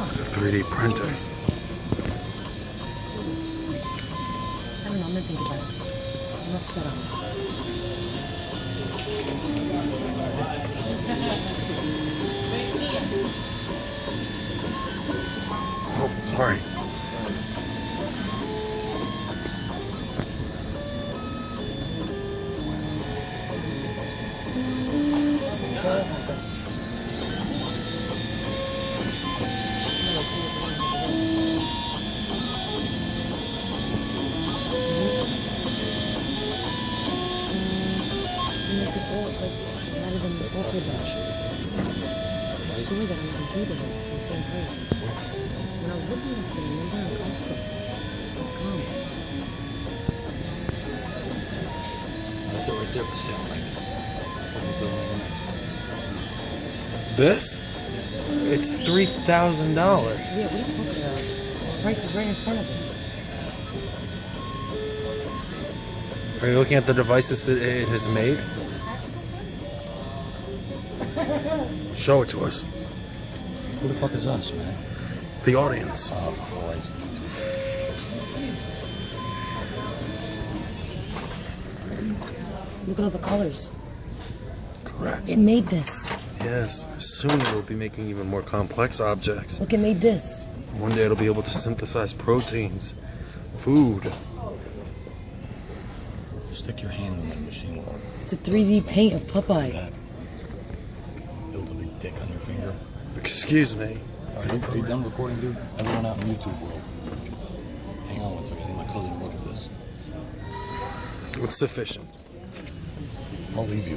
It's a 3D printer. I don't know, I'm gonna think about it. Enough set up. Oh, sorry. I swear that I'm not doing it in the same place. When I was looking at this, remember in Costco? Come. That's it right there for sale, Mike. It's on the This? It's $3,000. Yeah, what are you talking about? The price is right in front of it. Are you looking at the devices it has made? Show it to us. Who the fuck is us, man? The audience. Oh, Christ. Look at all the colors. Correct. It made this. Yes. Soon it will be making even more complex objects. Look, it made this. One day it'll be able to synthesize proteins, food. Stick your hand on that machine wall. It's a 3D paint of See what Popeye. happens. Builds a big dick on your finger. Excuse me. Are you done recording, dude? Everyone out in the YouTube world. Hang on one second. I need my cousin to look at this. What's sufficient? I'll leave you.